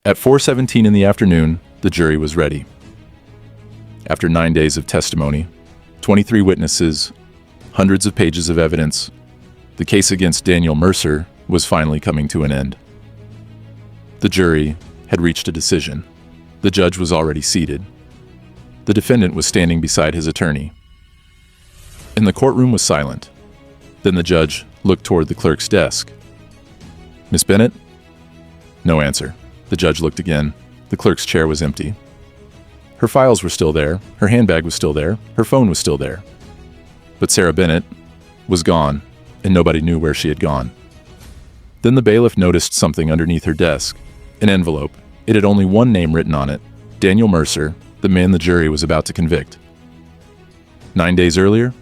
At 4:17 in the afternoon, the jury was ready. After 9 days of testimony, 23 witnesses, hundreds of pages of evidence, the case against Daniel Mercer was finally coming to an end. The jury had reached a decision. The judge was already seated. The defendant was standing beside his attorney. And the courtroom was silent. Then the judge looked toward the clerk's desk. "Miss Bennett?" No answer. The judge looked again. The clerk's chair was empty. Her files were still there, her handbag was still there, her phone was still there. But Sarah Bennett was gone, and nobody knew where she had gone. Then the bailiff noticed something underneath her desk, an envelope. It had only one name written on it, Daniel Mercer, the man the jury was about to convict. 9 days earlier,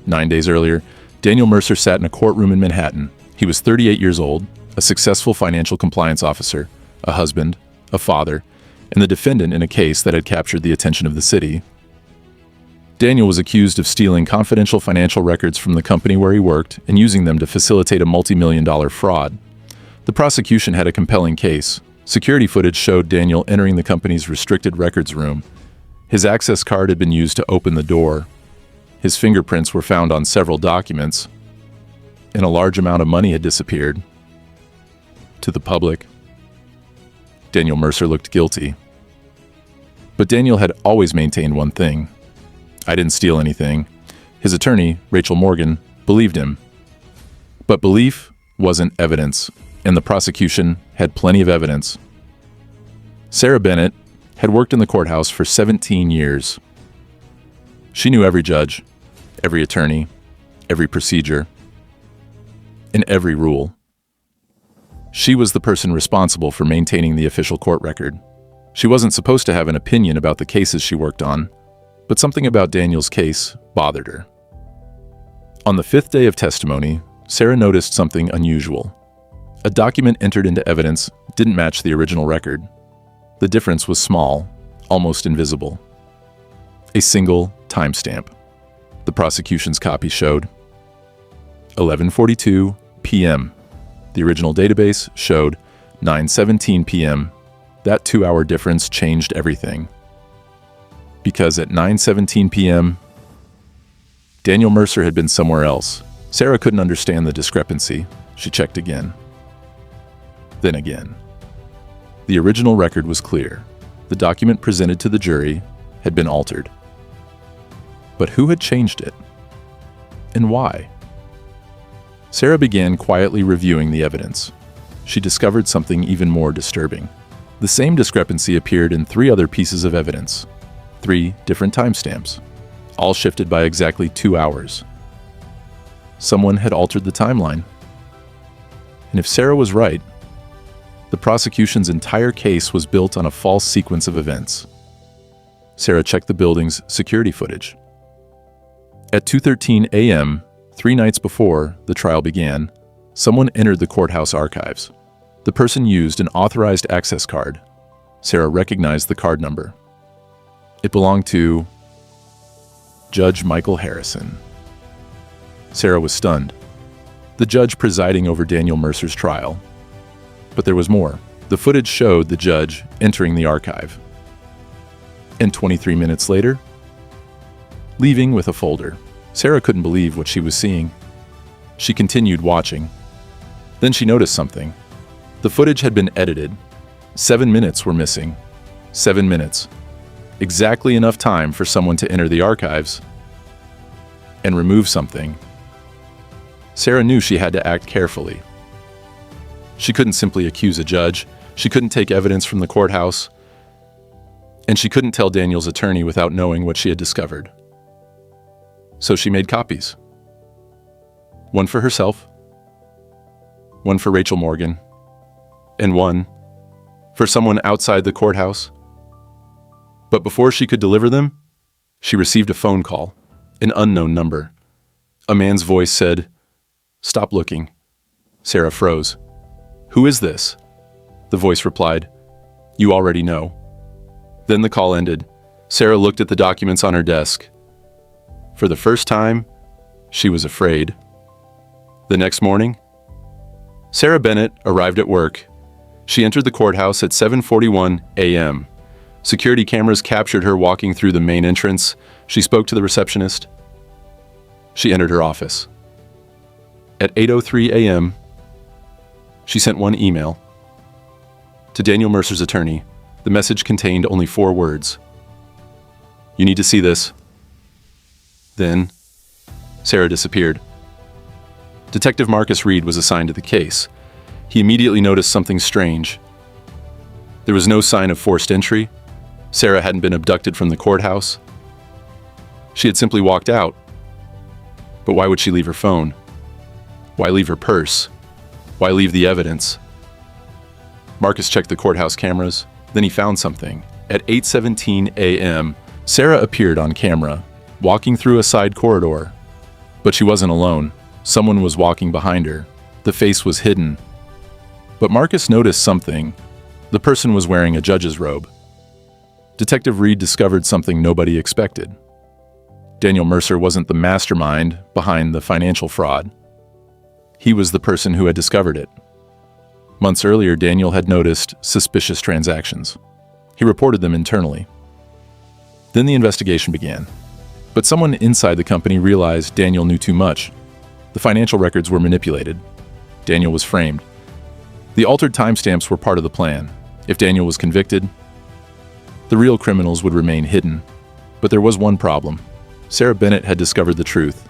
Daniel Mercer sat in a courtroom in Manhattan. He was 38 years old, a successful financial compliance officer, a husband, a father, and the defendant in a case that had captured the attention of the city. Daniel was accused of stealing confidential financial records from the company where he worked and using them to facilitate a multi-million-dollar fraud. The prosecution had a compelling case. Security footage showed Daniel entering the company's restricted records room. His access card had been used to open the door. His fingerprints were found on several documents, and a large amount of money had disappeared. To the public, Daniel Mercer looked guilty. But Daniel had always maintained one thing. "I didn't steal anything." His attorney, Rachel Morgan, believed him. But belief wasn't evidence, and the prosecution had plenty of evidence. Sarah Bennett had worked in the courthouse for 17 years. She knew every judge, every attorney, every procedure, and every rule. She was the person responsible for maintaining the official court record. She wasn't supposed to have an opinion about the cases she worked on, but something about Daniel's case bothered her. On the 5th day of testimony, Sarah noticed something unusual. A document entered into evidence didn't match the original record. The difference was small, almost invisible. A single timestamp. The prosecution's copy showed 11:42 p.m. The original database showed 9:17 p.m. That 2-hour difference changed everything. Because at 9:17 p.m., Daniel Mercer had been somewhere else. Sarah couldn't understand the discrepancy. She checked again. Then again. The original record was clear. The document presented to the jury had been altered. But who had changed it? And why? Sarah began quietly reviewing the evidence. She discovered something even more disturbing. The same discrepancy appeared in 3 other pieces of evidence, 3 different timestamps, all shifted by exactly 2 hours. Someone had altered the timeline. And if Sarah was right, the prosecution's entire case was built on a false sequence of events. Sarah checked the building's security footage. At 2:13 a.m., 3 nights before the trial began, someone entered the courthouse archives. The person used an authorized access card. Sarah recognized the card number. It belonged to Judge Michael Harrison. Sarah was stunned. The judge presiding over Daniel Mercer's trial. But there was more. The footage showed the judge entering the archive. And 23 minutes later, leaving with a folder. Sarah couldn't believe what she was seeing. She continued watching. Then she noticed something. The footage had been edited. 7 minutes were missing. 7 minutes. Exactly enough time for someone to enter the archives and remove something. Sarah knew she had to act carefully. She couldn't simply accuse a judge. She couldn't take evidence from the courthouse. And she couldn't tell Daniel's attorney without knowing what she had discovered. So she made copies. One for herself, one for Rachel Morgan, and one for someone outside the courthouse. But before she could deliver them, she received a phone call, an unknown number. A man's voice said, "Stop looking." Sarah froze. "Who is this?" The voice replied, "You already know." Then the call ended. Sarah looked at the documents on her desk. For the first time, she was afraid. The next morning, Sarah Bennett arrived at work. She entered the courthouse at 7:41 a.m. Security cameras captured her walking through the main entrance. She spoke to the receptionist. She entered her office. At 8:03 a.m., she sent one email. To Daniel Mercer's attorney, the message contained only 4 words. "You need to see this." Then, Sarah disappeared. Detective Marcus Reed was assigned to the case. He immediately noticed something strange. There was no sign of forced entry. Sarah hadn't been abducted from the courthouse. She had simply walked out. But why would she leave her phone? Why leave her purse? Why leave the evidence? Marcus checked the courthouse cameras. Then he found something. At 8:17 a.m., Sarah appeared on camera, walking through a side corridor. But she wasn't alone. Someone was walking behind her. The face was hidden. But Marcus noticed something. The person was wearing a judge's robe. Detective Reed discovered something nobody expected. Daniel Mercer wasn't the mastermind behind the financial fraud. He was the person who had discovered it. Months earlier, Daniel had noticed suspicious transactions. He reported them internally. Then the investigation began. But someone inside the company realized Daniel knew too much. The financial records were manipulated. Daniel was framed. The altered timestamps were part of the plan. If Daniel was convicted, the real criminals would remain hidden. But there was one problem. Sarah Bennett had discovered the truth.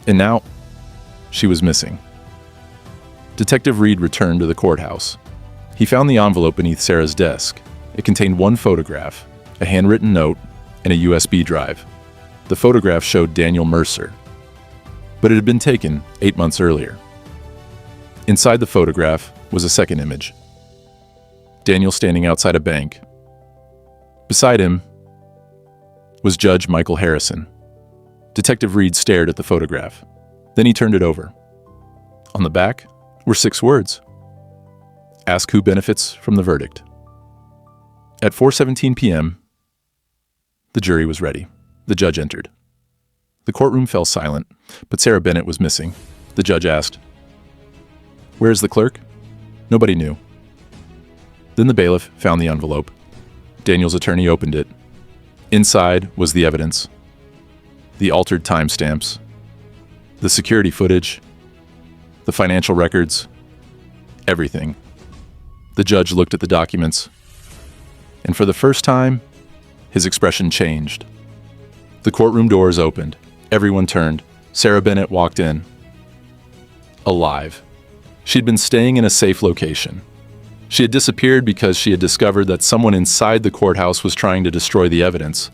And now, she was missing. Detective Reed returned to the courthouse. He found the envelope beneath Sarah's desk. It contained one photograph, a handwritten note, and a USB drive. The photograph showed Daniel Mercer, but it had been taken 8 months earlier. Inside the photograph was a second image. Daniel standing outside a bank. Beside him was Judge Michael Harrison. Detective Reed stared at the photograph. Then he turned it over. On the back were 6 words. Ask who benefits from the verdict. At 4:17 p.m., the jury was ready. The judge entered. The courtroom fell silent, but Sarah Bennett was missing. The judge asked, "Where's the clerk?" Nobody knew. Then the bailiff found the envelope. Daniel's attorney opened it. Inside was the evidence, the altered timestamps, the security footage, the financial records, everything. The judge looked at the documents, and for the first time, his expression changed. The courtroom doors opened. Everyone turned. Sarah Bennett walked in. Alive. She'd been staying in a safe location. She had disappeared because she had discovered that someone inside the courthouse was trying to destroy the evidence.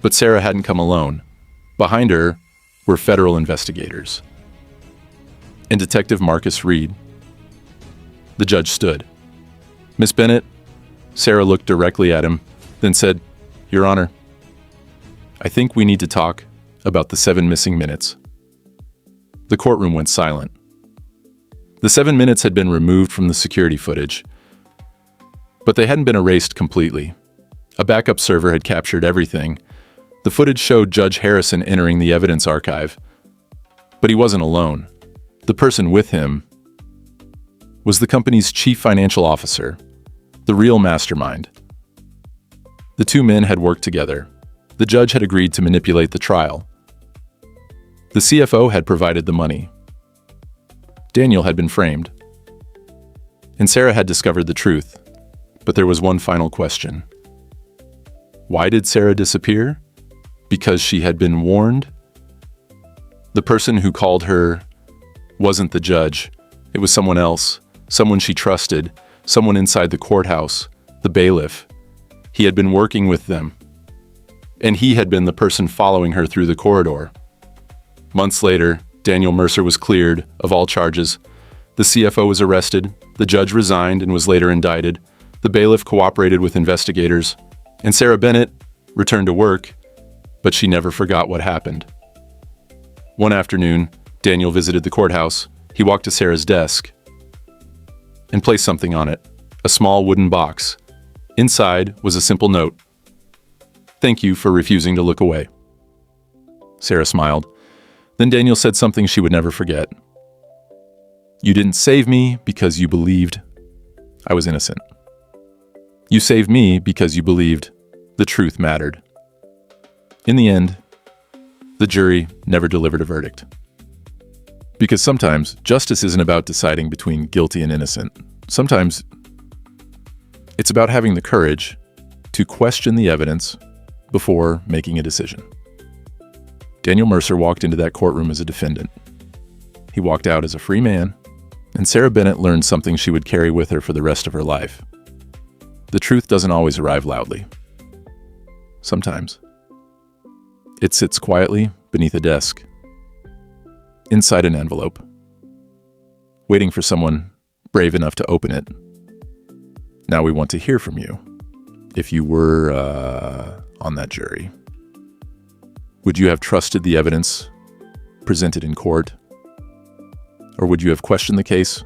But Sarah hadn't come alone. Behind her were federal investigators and Detective Marcus Reed. The judge stood. "Miss Bennett," Sarah looked directly at him, then said, "Your Honor, I think we need to talk about the 7 missing minutes." The courtroom went silent. The 7 minutes had been removed from the security footage, but they hadn't been erased completely. A backup server had captured everything. The footage showed Judge Harrison entering the evidence archive. But he wasn't alone. The person with him was the company's chief financial officer, the real mastermind. The 2 men had worked together. The judge had agreed to manipulate the trial. The CFO had provided the money. Daniel had been framed. And Sarah had discovered the truth. But there was one final question. Why did Sarah disappear? Because she had been warned? The person who called her wasn't the judge. It was someone else, someone she trusted, someone inside the courthouse, the bailiff. He had been working with them. And he had been the person following her through the corridor. Months later, Daniel Mercer was cleared of all charges. The CFO was arrested. The judge resigned and was later indicted. The bailiff cooperated with investigators. And Sarah Bennett returned to work, but she never forgot what happened. One afternoon, Daniel visited the courthouse. He walked to Sarah's desk and placed something on it, a small wooden box. Inside was a simple note. "Thank you for refusing to look away." Sarah smiled. Then Daniel said something she would never forget. "You didn't save me because you believed I was innocent. You saved me because you believed the truth mattered. In the end, the jury never delivered a verdict. Because sometimes justice isn't about deciding between guilty and innocent. Sometimes it's about having the courage to question the evidence before making a decision. Daniel Mercer walked into that courtroom as a defendant. He walked out as a free man, and Sarah Bennett learned something she would carry with her for the rest of her life. The truth doesn't always arrive loudly. Sometimes it sits quietly beneath a desk, inside an envelope, waiting for someone brave enough to open it. Now we want to hear from you. If you were on that jury, would you have trusted the evidence presented in court? Or would you have questioned the case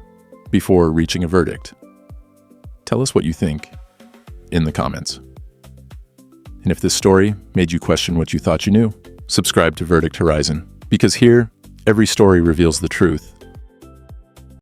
before reaching a verdict? Tell us what you think in the comments. And if this story made you question what you thought you knew, subscribe to Verdict Horizon, because here, every story reveals the truth,